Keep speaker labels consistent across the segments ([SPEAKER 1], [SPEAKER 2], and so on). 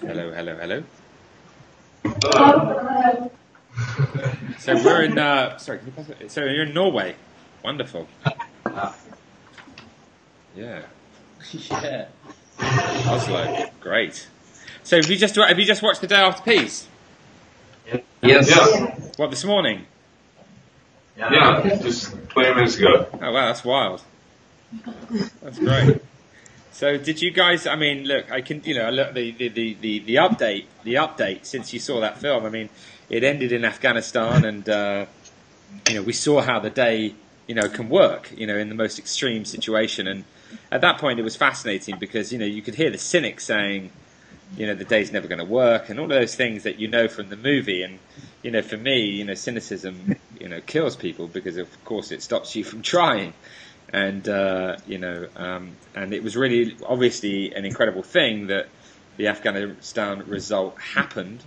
[SPEAKER 1] Hello, hello, hello. So we're in. Sorry, can you pass it? So you're in Norway. Wonderful. Yeah.
[SPEAKER 2] Yeah.
[SPEAKER 1] Oslo. Great. So have you just watched The Day After Peace?
[SPEAKER 3] Yes.
[SPEAKER 1] What, this morning?
[SPEAKER 3] Yeah, just 20 minutes ago.
[SPEAKER 1] Oh wow, that's wild. That's great. So did you guys? I mean, look, I can, look the update since you saw that film. I mean, it ended in Afghanistan, and we saw how the day, can work, in the most extreme situation. And at that point, it was fascinating because you could hear the cynics saying, the day's never going to work, and all of those things that from the movie. And for me, cynicism, kills people because of course it stops you from trying. And and it was really obviously an incredible thing that the Afghanistan result happened,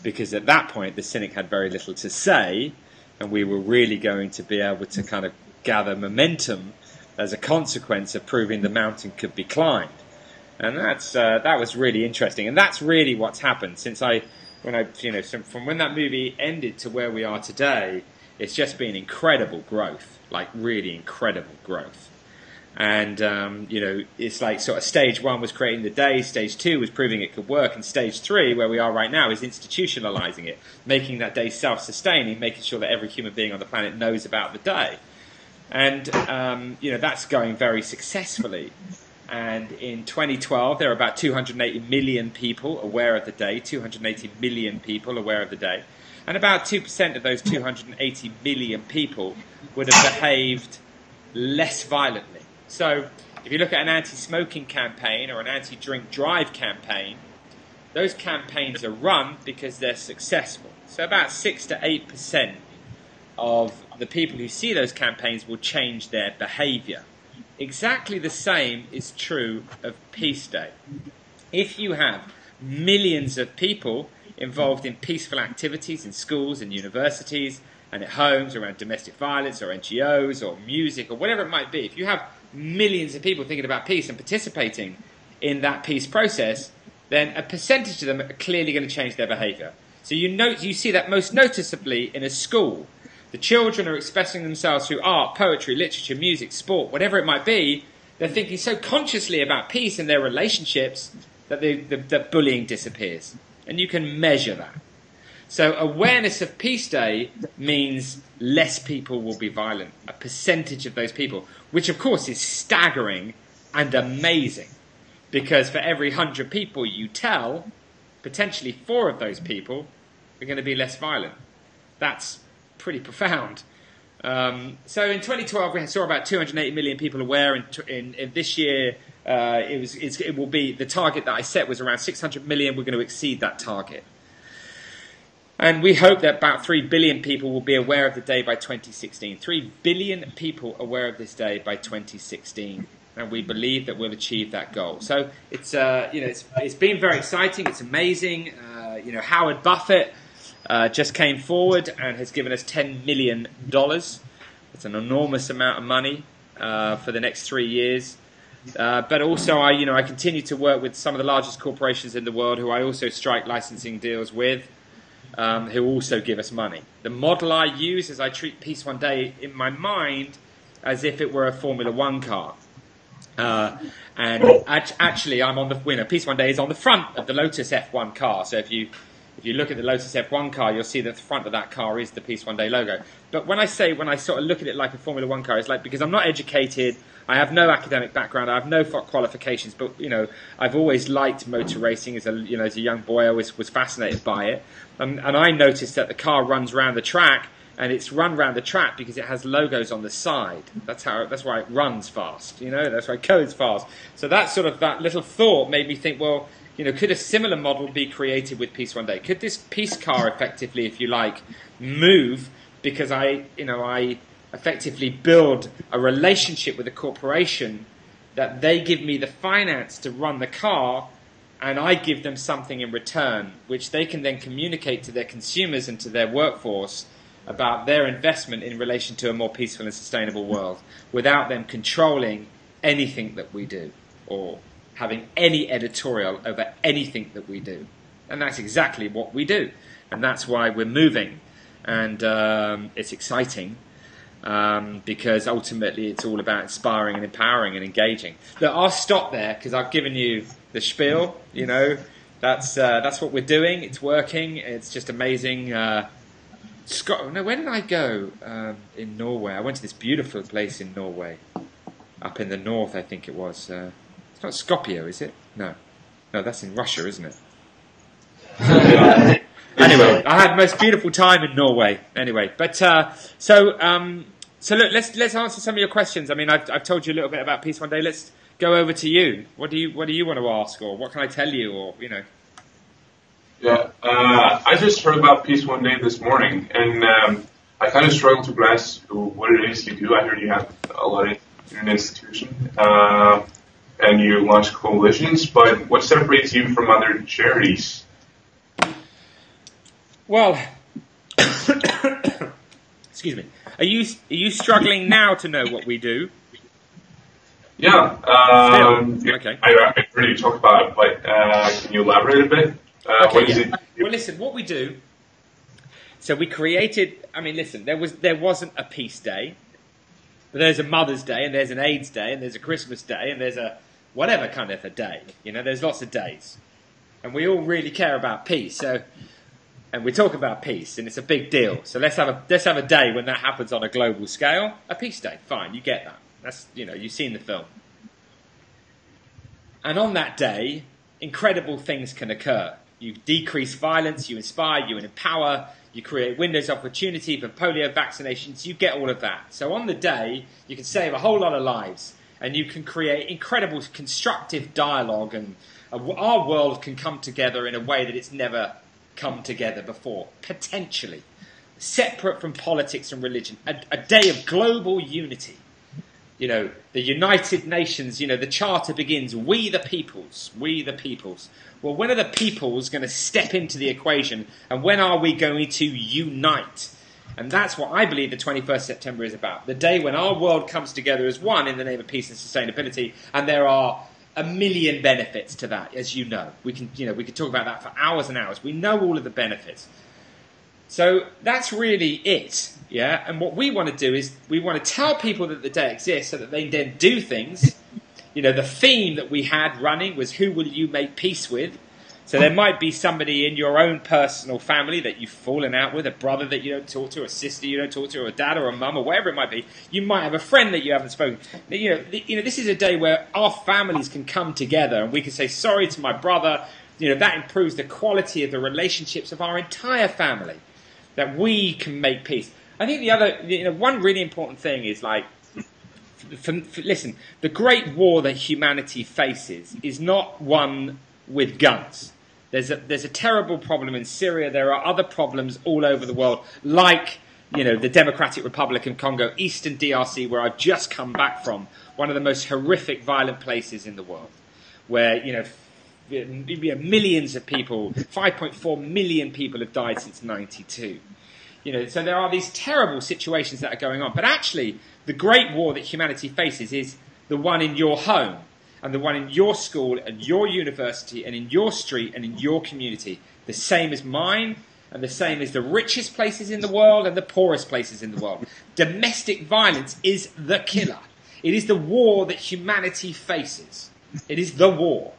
[SPEAKER 1] because at that point the cynic had very little to say, and we were really going to be able to kind of gather momentum as a consequence of proving the mountain could be climbed. And that was really interesting, and that's really what's happened from when that movie ended to where we are today. It's just been incredible growth, like really incredible growth. And, it's like sort of stage 1 was creating the day, stage 2 was proving it could work, and stage 3, where we are right now, is institutionalizing it, making that day self-sustaining, making sure that every human being on the planet knows about the day. And, that's going very successfully. And in 2012, there were about 280 million people aware of the day, 280 million people aware of the day. And about 2% of those 280 million people would have behaved less violently. So if you look at an anti-smoking campaign or an anti-drink drive campaign, those campaigns are run because they're successful. So about 6 to 8% of the people who see those campaigns will change their behavior. Exactly the same is true of Peace Day. If you have millions of people involved in peaceful activities in schools and universities and at homes around domestic violence or NGOs or music or whatever it might be, if you have millions of people thinking about peace and participating in that peace process, then a percentage of them are clearly going to change their behavior. So you see that most noticeably in a school. The children are expressing themselves through art, poetry, literature, music, sport, whatever it might be. They're thinking so consciously about peace and their relationships that the bullying disappears. And you can measure that. So awareness of Peace Day means less people will be violent, a percentage of those people, which of course is staggering and amazing. Because for every 100 people you tell, potentially 4 of those people are going to be less violent. That's pretty profound. So in 2012 we saw about 280 million people aware. In this year it will be, the target that I set was around 600 million. We're going to exceed that target. And we hope that about 3 billion people will be aware of the day by 2016. 3 billion people aware of this day by 2016. And we believe that we'll achieve that goal. So it's been very exciting. It's amazing. Howard Buffett just came forward and has given us $10 million. It's an enormous amount of money for the next 3 years. But also, I continue to work with some of the largest corporations in the world who I also strike licensing deals with, who also give us money. The model I use is I treat Peace One Day in my mind as if it were a Formula One car. And actually, I'm on the winner. Peace One Day is on the front of the Lotus F1 car. So if you look at the Lotus F1 car, you'll see that the front of that car is the Peace One Day logo. But when I sort of look at it like a Formula One car, it's like, because I'm not educated, I have no academic background, I have no qualifications, but I've always liked motor racing as a young boy. I always was fascinated by it, and I noticed that the car runs around the track, and it's run around the track because it has logos on the side. That's why it runs fast. That's why it goes fast. So that little thought made me think, well, could a similar model be created with Peace One Day? Could this peace car effectively, if you like, move because I effectively build a relationship with a corporation that they give me the finance to run the car, and I give them something in return, which they can then communicate to their consumers and to their workforce about their investment in relation to a more peaceful and sustainable world, without them controlling anything that we do or having any editorial over anything that we do. And that's exactly what we do. And that's why we're moving. And it's exciting because ultimately it's all about inspiring and empowering and engaging. Look, I'll stop there because I've given you the spiel. You know, that's what we're doing. It's working. It's just amazing. Where did I go in Norway? I went to this beautiful place in Norway, up in the north, I think it was. It's not Skopje, is it? No, that's in Russia, isn't it? Anyway, I had the most beautiful time in Norway. Anyway, but so look, let's answer some of your questions. I mean, I've told you a little bit about Peace One Day. Let's go over to you. What do you want to ask, or what can I tell you, or you know?
[SPEAKER 3] Yeah, I just heard about Peace One Day this morning, and I kind of struggled to grasp what it is you do. I heard you have a lot in an institution, and you launch coalitions, but what separates you from other charities?
[SPEAKER 1] Well, excuse me. Are you struggling now to know what we do?
[SPEAKER 3] Yeah.
[SPEAKER 1] Okay.
[SPEAKER 3] I really talk about it, but can you elaborate a bit? What is it?
[SPEAKER 1] Well, listen. What we do. So we created. I mean, listen. There wasn't a Peace Day, but there's a Mother's Day, and there's an AIDS Day, and there's a Christmas Day, and there's a whatever kind of a day. You know, there's lots of days, and we all really care about peace. So. And we talk about peace, and it's a big deal. So let's have a day when that happens on a global scale. A peace day, fine, you get that. That's, you know, you've seen the film. And on that day, incredible things can occur. You decrease violence, you inspire, you empower, you create windows of opportunity for polio vaccinations. You get all of that. So on the day, you can save a whole lot of lives, and you can create incredible constructive dialogue, and our world can come together in a way that it's never come together before, potentially, separate from politics and religion, a day of global unity. You know, the United Nations, you know, the charter begins, we the peoples. Well, when are the peoples going to step into the equation, and when are we going to unite? And that's what I believe the 21st September is about, the day when our world comes together as one in the name of peace and sustainability, and there are a million benefits to that, as you know. We can talk about that for hours and hours. We know all of the benefits. So that's really it, yeah? And what we want to do is we want to tell people that the day exists so that they then do things. You know, the theme that we had running was, who will you make peace with? So there might be somebody in your own personal family that you've fallen out with, a brother that you don't talk to, a sister you don't talk to, or a dad or a mum, or whatever it might be. You might have a friend that you haven't spoken to. You know, this is a day where our families can come together and we can say, sorry to my brother. You know, that improves the quality of the relationships of our entire family, that we can make peace. I think the other, you know, one really important thing is like, listen, the great war that humanity faces is not one with guns. There's a terrible problem in Syria. There are other problems all over the world, like, you know, the Democratic Republic of Congo, Eastern DRC, where I've just come back from, one of the most horrific, violent places in the world, where, you know, millions of people, 5.4 million people have died since '92. You know, so there are these terrible situations that are going on. But actually, the great war that humanity faces is the one in your home, and the one in your school and your university and in your street and in your community. The same as mine, and the same as the richest places in the world and the poorest places in the world. Domestic violence is the killer. It is the war that humanity faces. It is the war.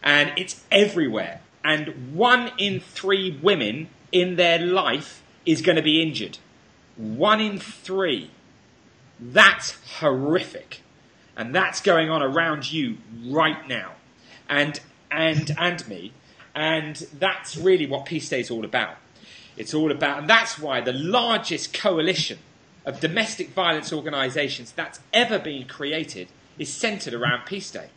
[SPEAKER 1] And it's everywhere. And 1 in 3 women in their life is going to be injured. 1 in 3. That's horrific. And that's going on around you right now, and me, and that's really what Peace Day is all about. It's all about, and that's why the largest coalition of domestic violence organisations that's ever been created is centred around Peace Day.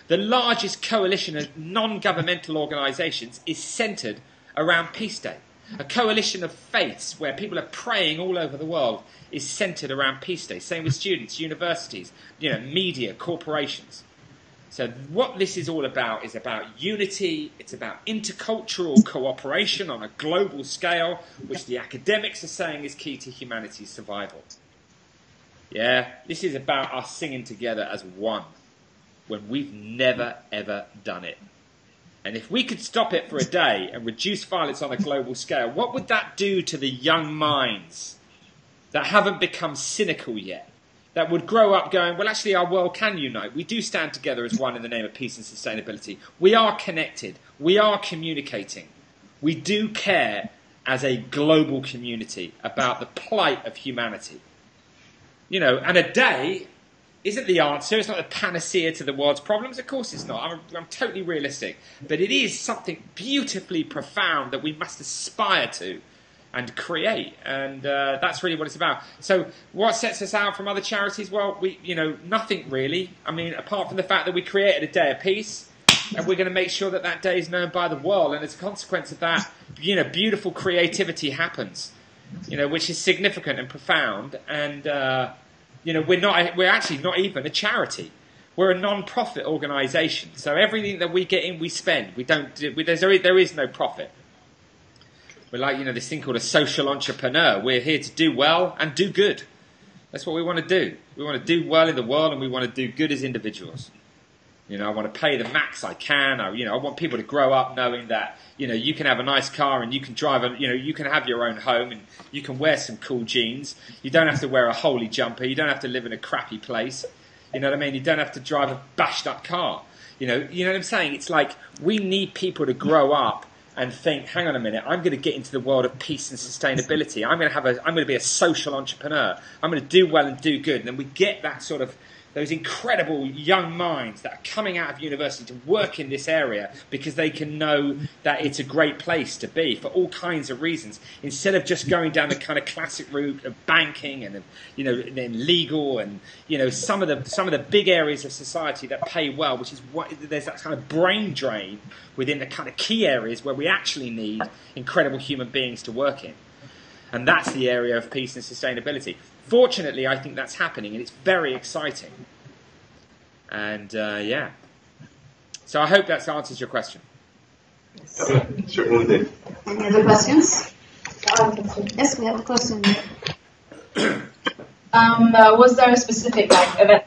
[SPEAKER 1] The largest coalition of non-governmental organisations is centred around Peace Day. A coalition of faiths where people are praying all over the world is centred around Peace Day. Same with students, universities, you know, media, corporations. So what this is all about is about unity. It's about intercultural cooperation on a global scale, which the academics are saying is key to humanity's survival. Yeah, this is about us singing together as one. when we've never, ever done it. And if we could stop it for a day and reduce violence on a global scale, what would that do to the young minds that haven't become cynical yet, that would grow up going, well, actually, our world can unite. We do stand together as one in the name of peace and sustainability. We are connected. We are communicating. We do care as a global community about the plight of humanity. You know, and a day isn't the answer. It's not the panacea to the world's problems. Of course it's not. I'm totally realistic. But it is something beautifully profound that we must aspire to and create. And that's really what it's about. So what sets us out from other charities? Well, nothing really. I mean, apart from the fact that we created a day of peace, and we're going to make sure that that day is known by the world. And as a consequence of that, beautiful creativity happens, which is significant and profound. And we're actually not even a charity. We're a non-profit organisation. So everything that we get in, we spend. There is no profit. We're like, this thing called a social entrepreneur. We're here to do well and do good. That's what we want to do. We want to do well in the world, and we want to do good as individuals. I want to pay the max I can. I want people to grow up knowing that, you can have a nice car and you can drive you can have your own home and you can wear some cool jeans. You don't have to wear a holy jumper. You don't have to live in a crappy place. You know what I mean? You don't have to drive a bashed up car. You know what I'm saying? It's like we need people to grow up and think, hang on a minute, I'm going to get into the world of peace and sustainability. I'm going to be a social entrepreneur. I'm going to do well and do good. And then we get that sort of those incredible young minds that are coming out of university to work in this area because they can know that it's a great place to be for all kinds of reasons, instead of just going down the kind of classic route of banking and then legal and some of the big areas of society that pay well, which is what there's that kind of brain drain within the kind of key areas where we actually need incredible human beings to work in. And that's the area of peace and sustainability. Fortunately, I think that's happening, and it's very exciting. And, So I hope that answers your question.
[SPEAKER 3] Certainly did.
[SPEAKER 2] Any other questions? Yes, we have a question.
[SPEAKER 4] Was there a specific event?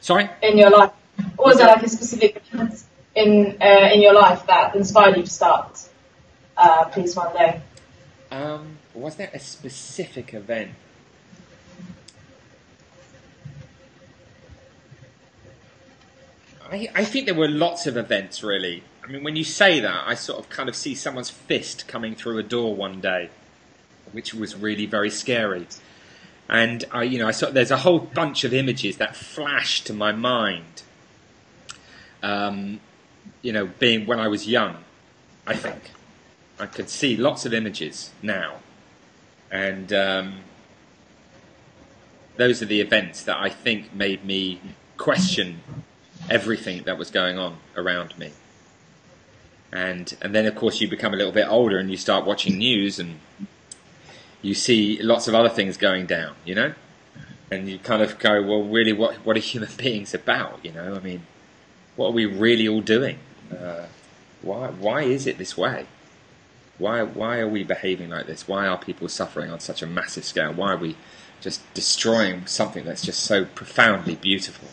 [SPEAKER 1] Sorry?
[SPEAKER 4] In your life? Or was there a specific event in your life that inspired you to start Peace One Day?
[SPEAKER 1] Was there a specific event? I think there were lots of events, really. I mean, when you say that, I sort of kind of see someone's fist coming through a door one day, which was really very scary. And I saw there's a whole bunch of images that flashed to my mind. Being when I was young, I think I could see lots of images now, and those are the events that I think made me question everything that was going on around me. And then, of course, you become a little bit older and you start watching news and you see lots of other things going down, and you kind of go, well, really, what are human beings about? I mean, what are we really all doing? Why is it this way? Why are we behaving like this? Why are people suffering on such a massive scale? Why are we just destroying something that's just so profoundly beautiful?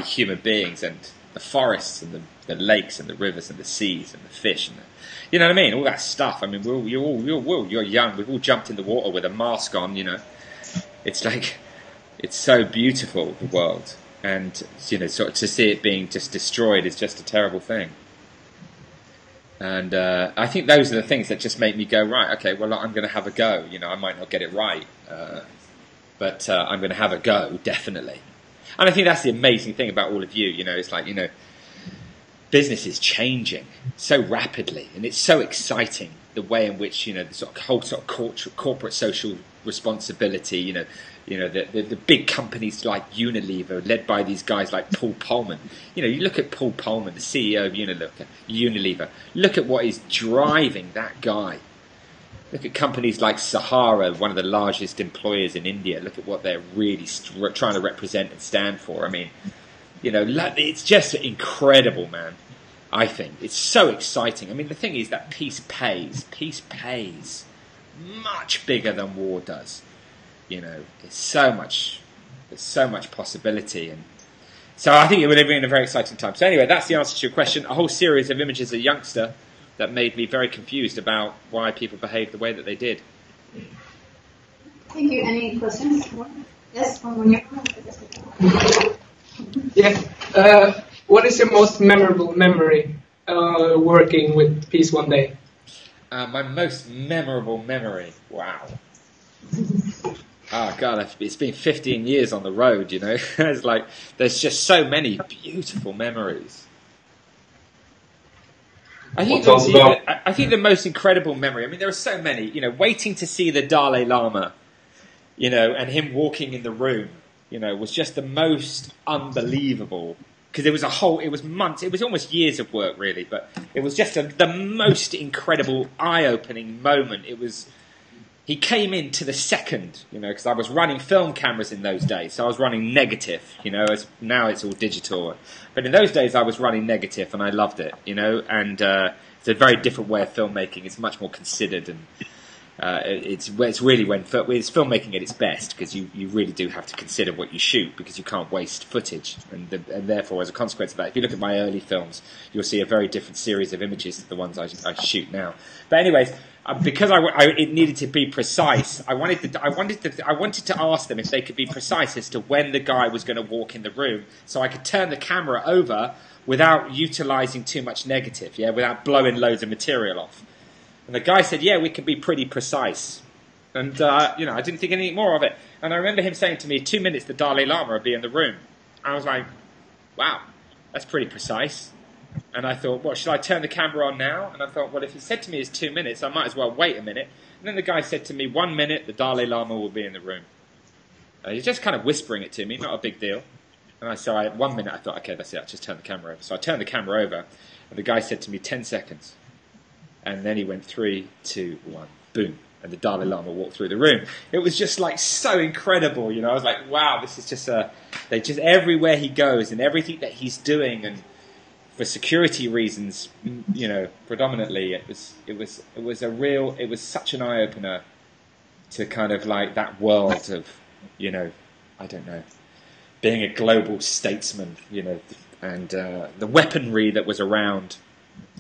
[SPEAKER 1] Human beings, and the forests and the lakes and the rivers and the seas and the fish and you know what I mean? All that stuff. I mean, you're young. We've all jumped in the water with a mask on. It's like it's so beautiful, the world, and sort of to see it being just destroyed is just a terrible thing. And I think those are the things that just make me go, right, okay, well, I'm going to have a go. I might not get it right, but I'm going to have a go, definitely. And I think that's the amazing thing about all of you. It's like, business is changing so rapidly, and it's so exciting, the way in which, the sort of whole sort of corporate social responsibility, the big companies like Unilever, led by these guys like Paul Polman. You look at Paul Polman, the CEO of Unilever. Look at what is driving that guy. Look at companies like Sahara, one of the largest employers in India. Look at what they're really trying to represent and stand for. I mean, it's just incredible, man. I think it's so exciting. I mean, the thing is that peace pays. Peace pays much bigger than war does. There's so much possibility, and So I think it would have been a very exciting time. So anyway, that's the answer to your question. A whole series of images as a youngster that made me very confused about why people behaved the way that they did.
[SPEAKER 2] Thank you. Any questions? Yes, one more.
[SPEAKER 5] Yeah. What is your most memorable memory working with Peace One Day?
[SPEAKER 1] My most memorable memory. Wow. Oh God, it's been 15 years on the road, you know. It's like, there's just so many beautiful memories. I think the most incredible memory, I mean, there are so many, you know, waiting to see the Dalai Lama, you know, and him walking in the room, you know, was just the most unbelievable. Because it was months, it was almost years of work, really, but it was just the most incredible, eye-opening moment. He came in to the second, you know, because I was running film cameras in those days, so I was running negative, you know, as now it's all digital. But in those days I was running negative and I loved it, you know, and it's a very different way of filmmaking. It's much more considered, and it's really when it's filmmaking at its best, because you really do have to consider what you shoot, because you can't waste footage, and therefore, as a consequence of that, if you look at my early films, you'll see a very different series of images to the ones I shoot now. But anyways, because it needed to be precise, I wanted to ask them if they could be precise as to when the guy was going to walk in the room, so I could turn the camera over without utilizing too much negative, without blowing loads of material off. And the guy said, yeah, we can be pretty precise. And, you know, I didn't think any more of it. And I remember him saying to me, 2 minutes, the Dalai Lama will be in the room. I was like, wow, that's pretty precise. And I thought, what, should I turn the camera on now? And I thought, well, if he said to me it's 2 minutes, I might as well wait a minute. And then the guy said to me, 1 minute, the Dalai Lama will be in the room. He's just kind of whispering it to me, not a big deal. And so 1 minute, I thought, okay, that's it, I'll just turn the camera over. So I turned the camera over, and the guy said to me, 10 seconds. And then he went 3, 2, 1, boom. And the Dalai Lama walked through the room. It was just like so incredible, you know. I was like, wow, this is just they just everywhere he goes and everything that he's doing, and for security reasons, you know, predominantly, it was such an eye opener to kind of like that world of, you know, I don't know, being a global statesman, you know, and the weaponry that was around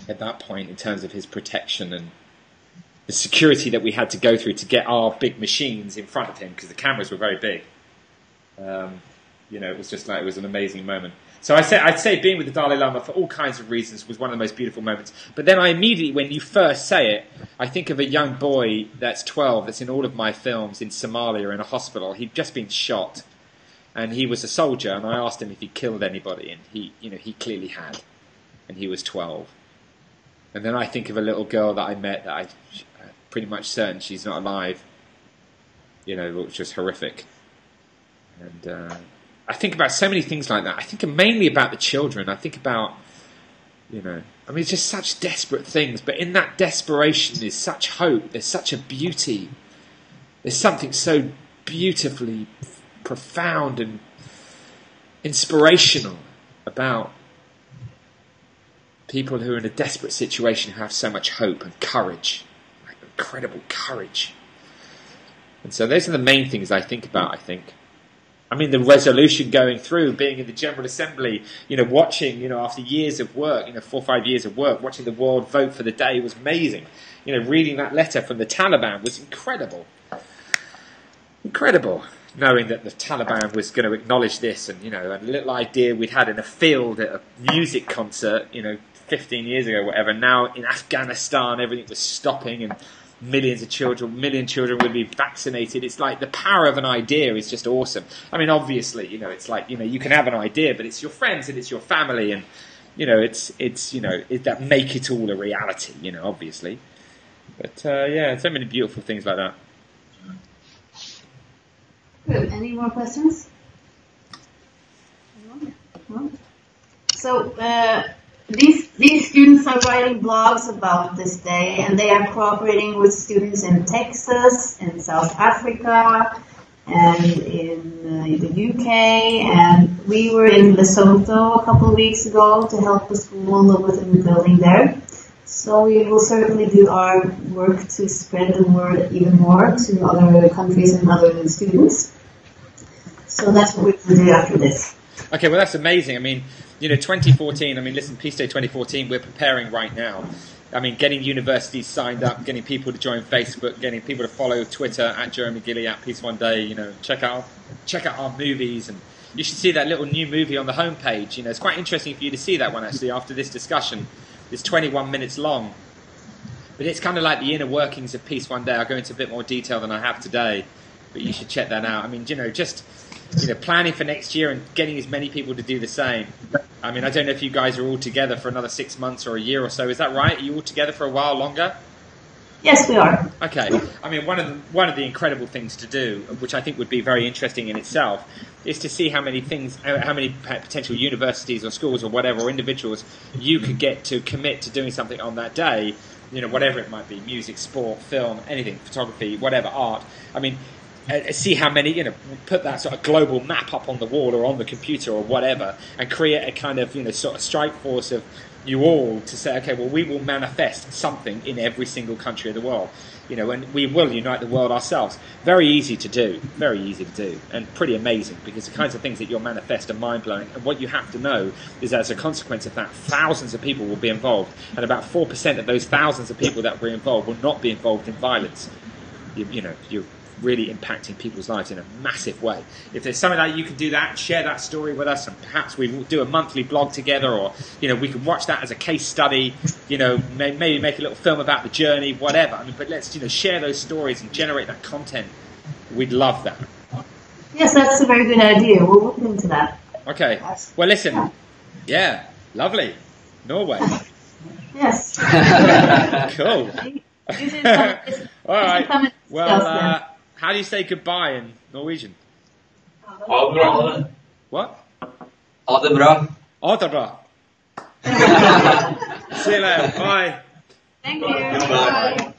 [SPEAKER 1] at that point in terms of his protection, and the security that we had to go through to get our big machines in front of him, because the cameras were very big. You know, it was just like, it was an amazing moment. So I'd say being with the Dalai Lama for all kinds of reasons was one of the most beautiful moments. But then I immediately, when you first say it, I think of a young boy that's 12, that's in all of my films, in Somalia in a hospital. He'd just been shot, and he was a soldier, and I asked him if he killed anybody, and he clearly had, and he was 12. And then I think of a little girl that I met that I'm pretty much certain she's not alive, you know, which was horrific. And I think about so many things like that. I think mainly about the children. I think about, you know, I mean, it's just such desperate things, but in that desperation there's such hope, there's such a beauty. There's something so beautifully profound and inspirational about people who are in a desperate situation, who have so much hope and courage, like incredible courage. And so those are the main things I think about, I think. I mean, the resolution going through, being in the General Assembly, you know, watching, you know, after years of work, you know, 4 or 5 years of work, watching the world vote for the day was amazing. You know, reading that letter from the Taliban was incredible. Incredible. Knowing that the Taliban was going to acknowledge this, and, you know, a little idea we'd had in a field at a music concert, you know, 15 years ago, whatever. Now in Afghanistan, everything was stopping, and million children would be vaccinated. It's like the power of an idea is just awesome. I mean, obviously, you know, it's like, you know, you can have an idea, but it's your friends and it's your family, and, you know, it's you know, that make it all a reality, you know, obviously. But yeah, so many beautiful things like that.
[SPEAKER 2] Good. Any more questions? No? So these students are writing blogs about this day, and they are cooperating with students in Texas, in South Africa, and in the UK. And we were in Lesotho a couple of weeks ago to help the school with a new building there. So we will certainly do our work to spread the word even more to other countries and other students. So that's what we will do after this.
[SPEAKER 1] Okay, well, that's amazing. I mean, 2014, I mean, listen, Peace Day 2014, we're preparing right now. I mean, getting universities signed up, getting people to join Facebook, getting people to follow Twitter at Jeremy Gilley, at Peace One Day, check out our movies. And you should see that little new movie on the homepage. It's quite interesting for you to see that one, actually, after this discussion. It's 21 minutes long. But it's kind of like the inner workings of Peace One Day. I'll go into a bit more detail than I have today, but you should check that out. I mean, just planning for next year and getting as many people to do the same. I mean, I don't know if you guys are all together for another 6 months or a year or so. Is that right? Are you all together for a while longer?
[SPEAKER 2] Yes, we are.
[SPEAKER 1] Okay. I mean, one of the incredible things to do, which I think would be very interesting in itself, is to see how many potential universities or schools or whatever, or individuals you could get to commit to doing something on that day, whatever it might be, music, sport, film, anything, photography, whatever, art. I mean, see how many, put that sort of global map up on the wall or on the computer or whatever, and create a kind of, sort of strike force of you all to say, okay, well, we will manifest something in every single country of the world, and we will unite the world ourselves. Very easy to do, and pretty amazing, because the kinds of things that you'll manifest are mind-blowing. And what you have to know is that as a consequence of that, thousands of people will be involved, and about 4% of those thousands of people that will be involved will not be involved in violence. You're really impacting people's lives in a massive way. If there's something that you can do that, share that story with us, and perhaps we will do a monthly blog together, or we can watch that as a case study, maybe make a little film about the journey, whatever. I mean, but let's share those stories and generate that content. We'd love that.
[SPEAKER 2] Yes, that's a very good idea. We'll look into that.
[SPEAKER 1] Okay. Well, listen. Yeah, lovely. Norway.
[SPEAKER 2] Yes.
[SPEAKER 1] Cool.
[SPEAKER 2] You should come,
[SPEAKER 1] All right.
[SPEAKER 2] come and discuss
[SPEAKER 1] Well, how do you say goodbye in Norwegian?
[SPEAKER 3] Ha det bra.
[SPEAKER 1] What?
[SPEAKER 6] Ha det bra.
[SPEAKER 1] Ha det bra. See you later. Bye.
[SPEAKER 2] Thank you. Bye.